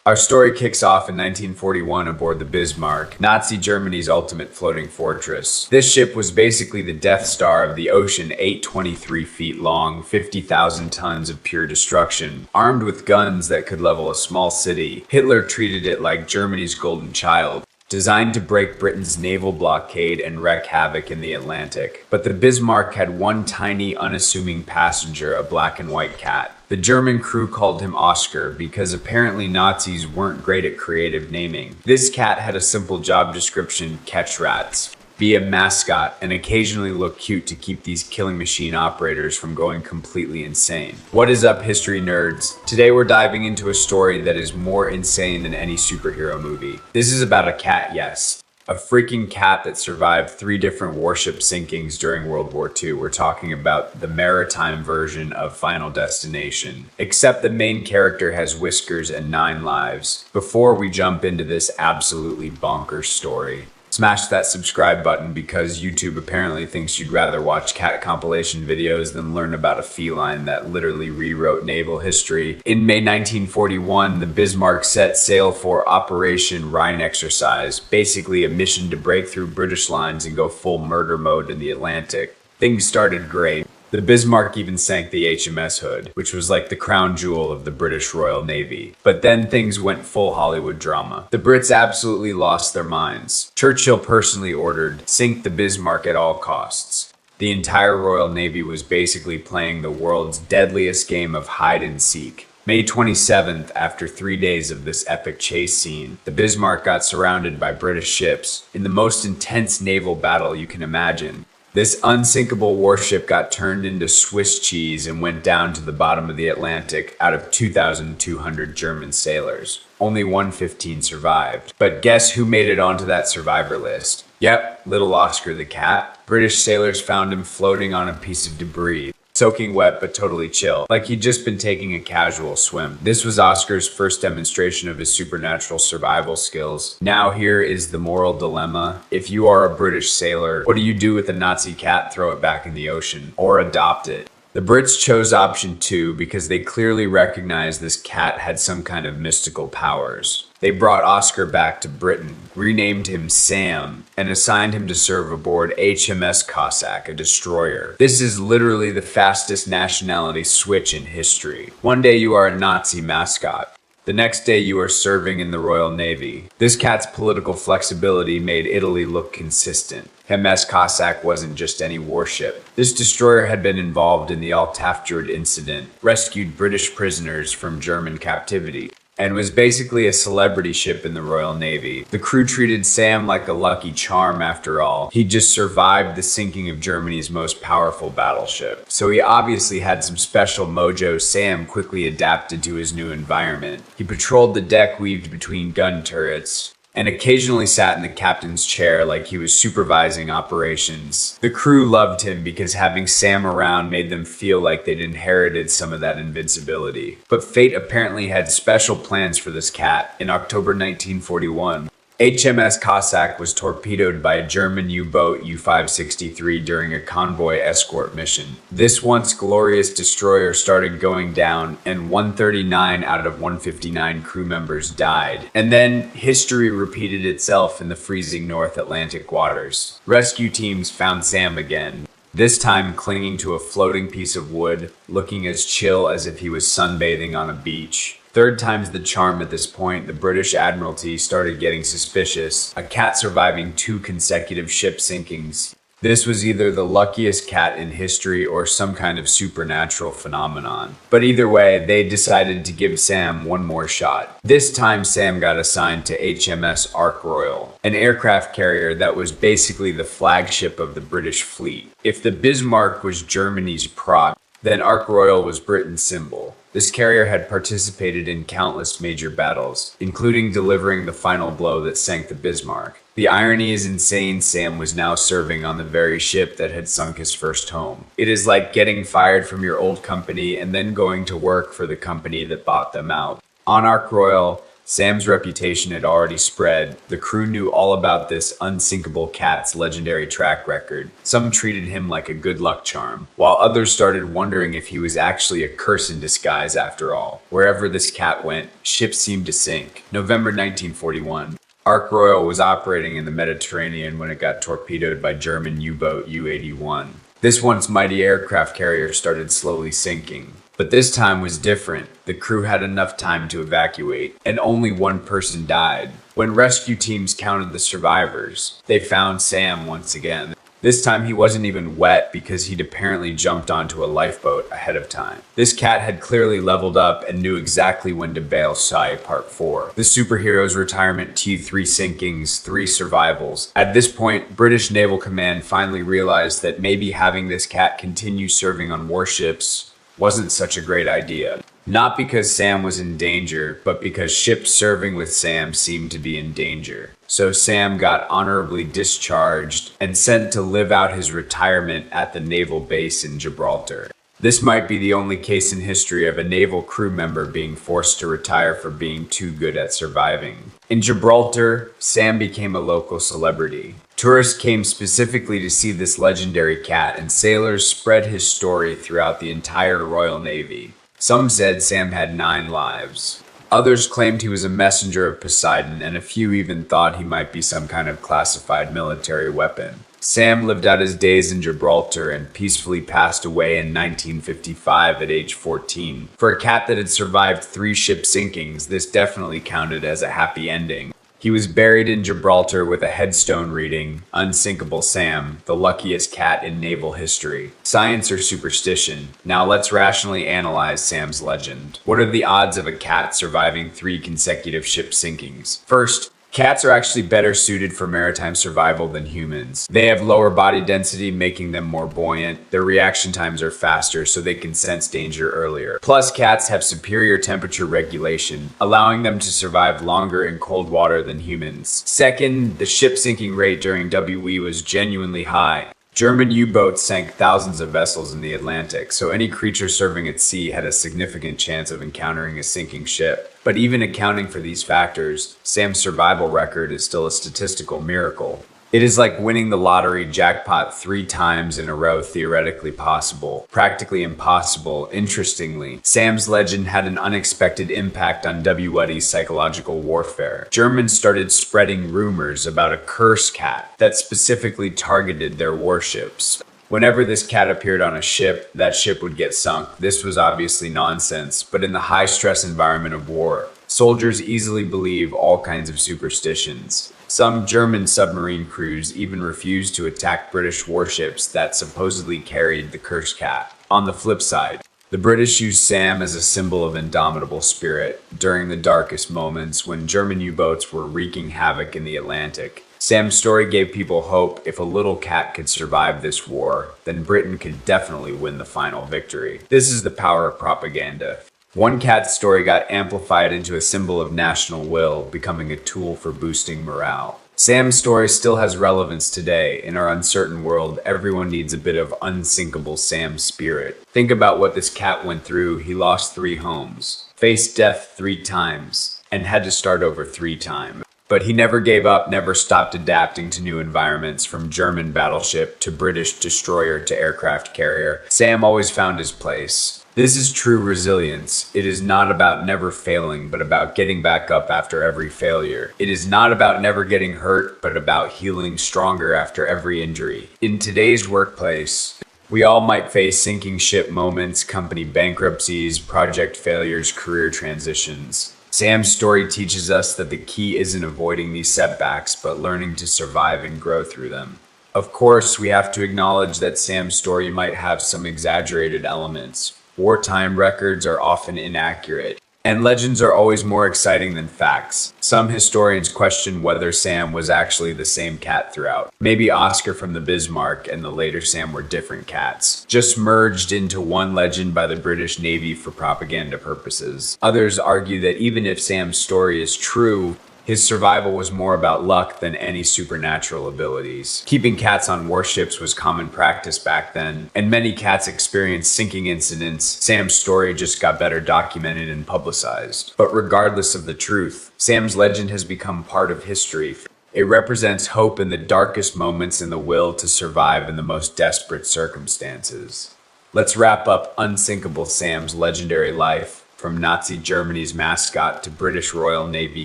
Our story kicks off in 1941 aboard the Bismarck, Nazi Germany's ultimate floating fortress. This ship was basically the Death Star of the ocean, 823 feet long, 50,000 tons of pure destruction. Armed with guns that could level a small city, Hitler treated it like Germany's golden child, designed to break Britain's naval blockade and wreak havoc in the Atlantic. But the Bismarck had one tiny, unassuming passenger, a black and white cat. The German crew called him Oscar because apparently Nazis weren't great at creative naming. This cat had a simple job description: catch rats, be a mascot, and occasionally look cute to keep these killing machine operators from going completely insane. What is up, history nerds? Today we're diving into a story that is more insane than any superhero movie. This is about a cat, yes. A freaking cat that survived 3 different warship sinkings during World War II. We're talking about the maritime version of Final Destination. Except the main character has whiskers and 9 lives. Before we jump into this absolutely bonkers story, smash that subscribe button because YouTube apparently thinks you'd rather watch cat compilation videos than learn about a feline that literally rewrote naval history. In May 1941, the Bismarck set sail for Operation Rhine Exercise, basically a mission to break through British lines and go full murder mode in the Atlantic. Things started great. The Bismarck even sank the HMS Hood, which was like the crown jewel of the British Royal Navy. But then things went full Hollywood drama. The Brits absolutely lost their minds. Churchill personally ordered, "Sink the Bismarck at all costs." The entire Royal Navy was basically playing the world's deadliest game of hide and seek. May 27th, after 3 days of this epic chase scene, the Bismarck got surrounded by British ships in the most intense naval battle you can imagine. This unsinkable warship got turned into Swiss cheese and went down to the bottom of the Atlantic out of 2,200 German sailors. Only 115 survived. But guess who made it onto that survivor list? Yep, little Oscar the cat. British sailors found him floating on a piece of debris, soaking wet but totally chill, like he'd just been taking a casual swim. This was Oscar's first demonstration of his supernatural survival skills. Now here is the moral dilemma. If you are a British sailor, what do you do with a Nazi cat? Throw it back in the ocean or adopt it? The Brits chose option 2 because they clearly recognized this cat had some kind of mystical powers. They brought Oscar back to Britain, renamed him Sam, and assigned him to serve aboard HMS Cossack, a destroyer. This is literally the fastest nationality switch in history. One day you are a Nazi mascot. The next day you are serving in the Royal Navy. This cat's political flexibility made Italy look consistent. MS Cossack wasn't just any warship. This destroyer had been involved in the Al-Tafjord incident, rescued British prisoners from German captivity, and was basically a celebrity ship in the Royal Navy. The crew treated Sam like a lucky charm after all. He just survived the sinking of Germany's most powerful battleship. So he obviously had some special mojo. Sam quickly adapted to his new environment. He patrolled the deck weaved between gun turrets, and occasionally sat in the captain's chair like he was supervising operations. The crew loved him because having Sam around made them feel like they'd inherited some of that invincibility. But fate apparently had special plans for this cat. In October 1941, HMS Cossack was torpedoed by a German U-boat U-563 during a convoy escort mission. This once glorious destroyer started going down, and 139 out of 159 crew members died. And then history repeated itself in the freezing North Atlantic waters. Rescue teams found Sam again, this time clinging to a floating piece of wood, looking as chill as if he was sunbathing on a beach. Third time's the charm at this point. The British Admiralty started getting suspicious. A cat surviving 2 consecutive ship sinkings. This was either the luckiest cat in history or some kind of supernatural phenomenon. But either way, they decided to give Sam one more shot. This time Sam got assigned to HMS Ark Royal, an aircraft carrier that was basically the flagship of the British fleet. If the Bismarck was Germany's prop, then Ark Royal was Britain's symbol. This carrier had participated in countless major battles, including delivering the final blow that sank the Bismarck. The irony is insane. Sam was now serving on the very ship that had sunk his first home. It is like getting fired from your old company and then going to work for the company that bought them out. On Ark Royal, Sam's reputation had already spread. The crew knew all about this unsinkable cat's legendary track record. Some treated him like a good luck charm, while others started wondering if he was actually a curse in disguise after all. Wherever this cat went, ships seemed to sink. November 1941. Ark Royal was operating in the Mediterranean when it got torpedoed by German U-boat U-81. This once mighty aircraft carrier started slowly sinking. But this time was different. The crew had enough time to evacuate, and only one person died. When rescue teams counted the survivors, they found Sam once again. This time he wasn't even wet because he'd apparently jumped onto a lifeboat ahead of time. This cat had clearly leveled up and knew exactly when to bail. Sigh Part 4. The superhero's retirement T3 sinkings, 3 survivals. At this point, British Naval Command finally realized that maybe having this cat continue serving on warships wasn't such a great idea. Not because Sam was in danger, but because ships serving with Sam seemed to be in danger. So Sam got honorably discharged and sent to live out his retirement at the naval base in Gibraltar. This might be the only case in history of a naval crew member being forced to retire for being too good at surviving. In Gibraltar, Sam became a local celebrity. Tourists came specifically to see this legendary cat, and sailors spread his story throughout the entire Royal Navy. Some said Sam had 9 lives. Others claimed he was a messenger of Poseidon, and a few even thought he might be some kind of classified military weapon. Sam lived out his days in Gibraltar and peacefully passed away in 1955 at age 14. For a cat that had survived 3 ship sinkings, this definitely counted as a happy ending. He was buried in Gibraltar with a headstone reading, "Unsinkable Sam, the luckiest cat in naval history." Science or superstition? Now let's rationally analyze Sam's legend. What are the odds of a cat surviving 3 consecutive ship sinkings? First, cats are actually better suited for maritime survival than humans. They have lower body density, making them more buoyant. Their reaction times are faster, so they can sense danger earlier. Plus, cats have superior temperature regulation, allowing them to survive longer in cold water than humans. Second, the ship sinking rate during WE was genuinely high. German U-boats sank thousands of vessels in the Atlantic, so any creature serving at sea had a significant chance of encountering a sinking ship. But even accounting for these factors, Sam's survival record is still a statistical miracle. It is like winning the lottery jackpot 3 times in a row, theoretically possible, practically impossible. Interestingly, Sam's legend had an unexpected impact on WE's psychological warfare. Germans started spreading rumors about a curse cat that specifically targeted their warships. Whenever this cat appeared on a ship, that ship would get sunk. This was obviously nonsense, but in the high-stress environment of war, soldiers easily believe all kinds of superstitions. Some German submarine crews even refused to attack British warships that supposedly carried the cursed cat. On the flip side, the British used Sam as a symbol of indomitable spirit. During the darkest moments, when German U-boats were wreaking havoc in the Atlantic, Sam's story gave people hope. If a little cat could survive this war, then Britain could definitely win the final victory. This is the power of propaganda. One cat's story got amplified into a symbol of national will, becoming a tool for boosting morale. Sam's story still has relevance today. In our uncertain world, everyone needs a bit of unsinkable Sam spirit. Think about what this cat went through. He lost 3 homes, faced death 3 times, and had to start over 3 times. But he never gave up, never stopped adapting to new environments, from German battleship to British destroyer to aircraft carrier. Sam always found his place. This is true resilience. It is not about never failing, but about getting back up after every failure. It is not about never getting hurt, but about healing stronger after every injury. In today's workplace, we all might face sinking ship moments, company bankruptcies, project failures, career transitions. Sam's story teaches us that the key isn't avoiding these setbacks, but learning to survive and grow through them. Of course, we have to acknowledge that Sam's story might have some exaggerated elements. Wartime records are often inaccurate, and legends are always more exciting than facts. Some historians question whether Sam was actually the same cat throughout. Maybe Oscar from the Bismarck and the later Sam were different cats, just merged into one legend by the British Navy for propaganda purposes. Others argue that even if Sam's story is true, His survival was more about luck than any supernatural abilities. Keeping cats on warships was common practice back then, and many cats experienced sinking incidents. Sam's story just got better documented and publicized. But regardless of the truth, Sam's legend has become part of history. It represents hope in the darkest moments and the will to survive in the most desperate circumstances. Let's wrap up Unsinkable Sam's legendary life, from Nazi Germany's mascot to British Royal Navy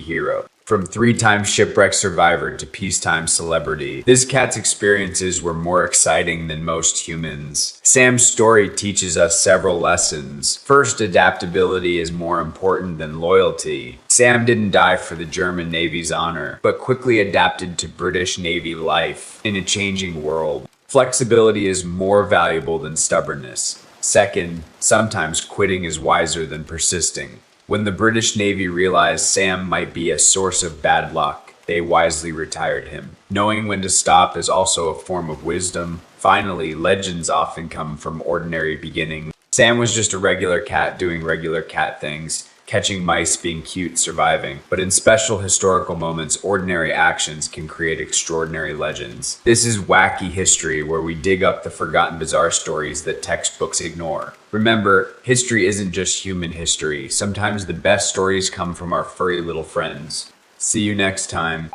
hero. From three-time shipwreck survivor to peacetime celebrity, this cat's experiences were more exciting than most humans. Sam's story teaches us several lessons. First, adaptability is more important than loyalty. Sam didn't die for the German Navy's honor, but quickly adapted to British Navy life in a changing world. Flexibility is more valuable than stubbornness. Second, sometimes quitting is wiser than persisting. When the British Navy realized Sam might be a source of bad luck, they wisely retired him. Knowing when to stop is also a form of wisdom. Finally, legends often come from ordinary beginnings. Sam was just a regular cat doing regular cat things, catching mice, being cute, surviving. But in special historical moments, ordinary actions can create extraordinary legends. This is Wacky History, where we dig up the forgotten bizarre stories that textbooks ignore. Remember, history isn't just human history. Sometimes the best stories come from our furry little friends. See you next time.